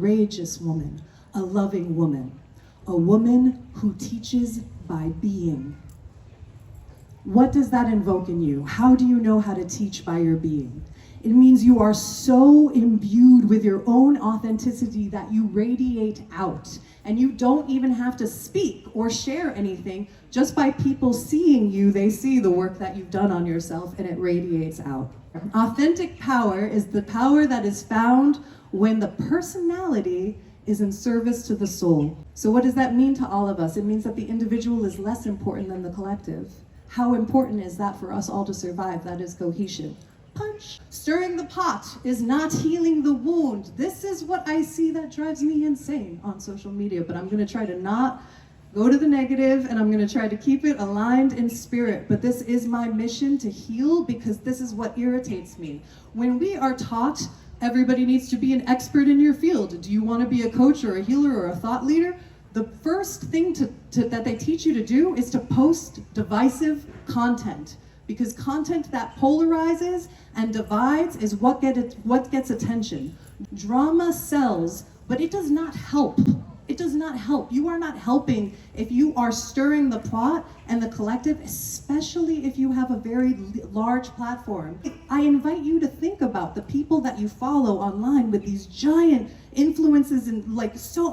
courageous woman, a loving woman, a woman who teaches by being. What does that invoke in you? How do you know how to teach by your being? It means you are so imbued with your own authenticity that you radiate out, and you don't even have to speak or share anything. Just by people seeing you, they see the work that you've done on yourself, and it radiates out. Authentic power is the power that is found when the personality is in service to the soul. So what does that mean to all of us? It means that the individual is less important than the collective. How important is that for us all to survive? That is cohesion. Punch. Stirring the pot is not healing the wound. This is what I see that drives me insane on social media, but I'm going to try to not go to the negative, and I'm going to try to keep it aligned in spirit. But this is my mission, to heal, because this is what irritates me. When we are taught everybody needs to be an expert in your field, do you want to be a coach or a healer or a thought leader? The first thing that they teach you to do is to post divisive content, because content that polarizes and divides is what gets attention. Drama sells, but it does not help. It does not help. You are not helping if you are stirring the pot and the collective, especially if you have a very large platform. I invite you to think about the people that you follow online with these giant influences and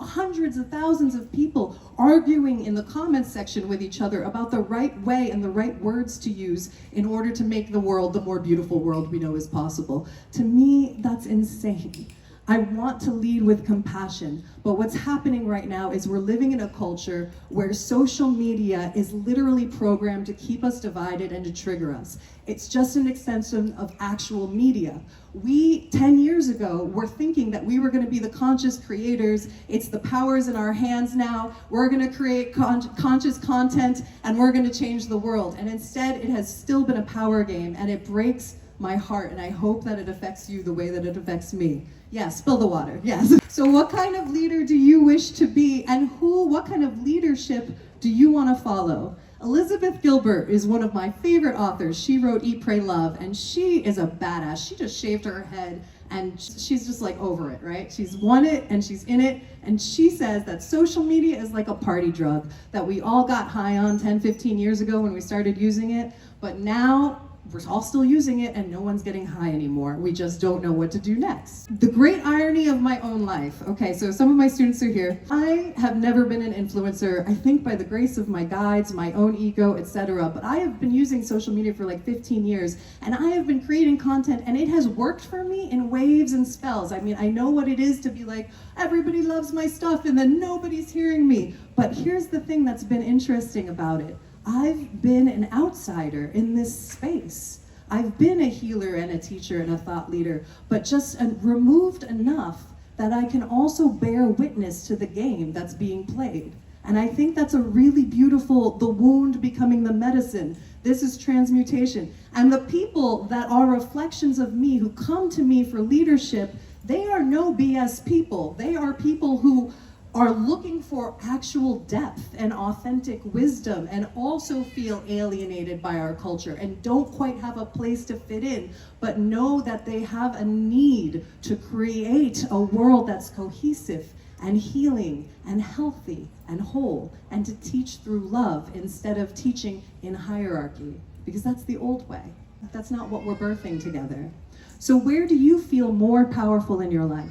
hundreds of thousands of people arguing in the comments section with each other about the right way and the right words to use in order to make the world the more beautiful world we know is possible. To me, that's insane. I want to lead with compassion, but what's happening right now is we're living in a culture where social media is literally programmed to keep us divided and to trigger us. It's just an extension of actual media. We, 10 years ago, were thinking that we were going to be the conscious creators. It's the powers in our hands now. We're going to create conscious content, and we're going to change the world. And instead, it has still been a power game, and it breaks my heart, and I hope that it affects you the way that it affects me. Yes, spill the water, yes. So what kind of leader do you wish to be, and what kind of leadership do you want to follow? Elizabeth Gilbert is one of my favorite authors. She wrote Eat, Pray, Love, and she is a badass. She just shaved her head, and she's just like over it, right? She's won it, and she's in it, and she says that social media is like a party drug that we all got high on 10, 15 years ago when we started using it, but now we're all still using it and no one's getting high anymore. We just don't know what to do next. The great irony of my own life. Okay, so some of my students are here. I have never been an influencer, I think by the grace of my guides, my own ego, etc. But I have been using social media for like 15 years, and I have been creating content, and it has worked for me in waves and spells. I mean, I know what it is to be like, everybody loves my stuff and then nobody's hearing me. But here's the thing that's been interesting about it. I've been an outsider in this space. I've been a healer and a teacher and a thought leader, but just removed enough that I can also bear witness to the game that's being played. And I think that's a really beautiful, the wound becoming the medicine. This is transmutation. And the people that are reflections of me, who come to me for leadership, they are no BS people. They are people who are looking for actual depth and authentic wisdom, and also feel alienated by our culture and don't quite have a place to fit in, but know that they have a need to create a world that's cohesive and healing and healthy and whole, and to teach through love instead of teaching in hierarchy, because that's the old way. That's not what we're birthing together. So where do you feel more powerful in your life?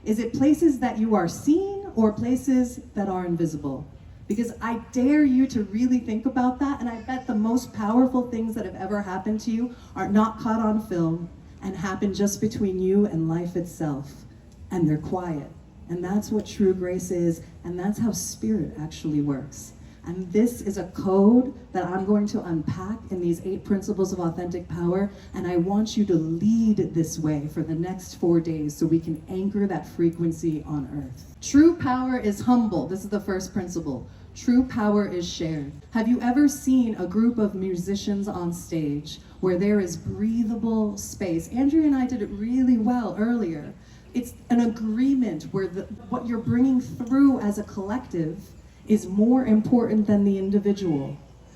Is it places that you are seen or places that are invisible? Because I dare you to really think about that, and I bet the most powerful things that have ever happened to you are not caught on film and happen just between you and life itself, and they're quiet. And that's what true grace is, and that's how spirit actually works. And this is a code that I'm going to unpack in these 8 principles of authentic power, and I want you to lead this way for the next 4 days so we can anchor that frequency on earth. True power is humble. This is the first principle. True power is shared. Have you ever seen a group of musicians on stage where there is breathable space? Andrea and I did it really well earlier. It's an agreement where what you're bringing through as a collective is more important than the individual.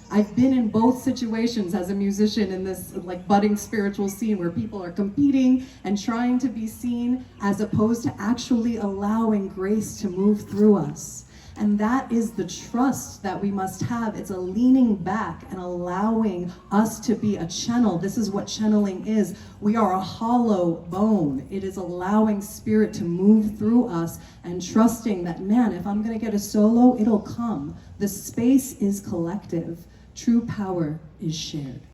I've been in both situations as a musician in this like budding spiritual scene where people are competing and trying to be seen as opposed to actually allowing grace to move through us. And that is the trust that we must have. It's a leaning back and allowing us to be a channel. This is what channeling is. We are a hollow bone. It is allowing spirit to move through us and trusting that, man, if I'm gonna get a solo, it'll come. The space is collective. True power is shared.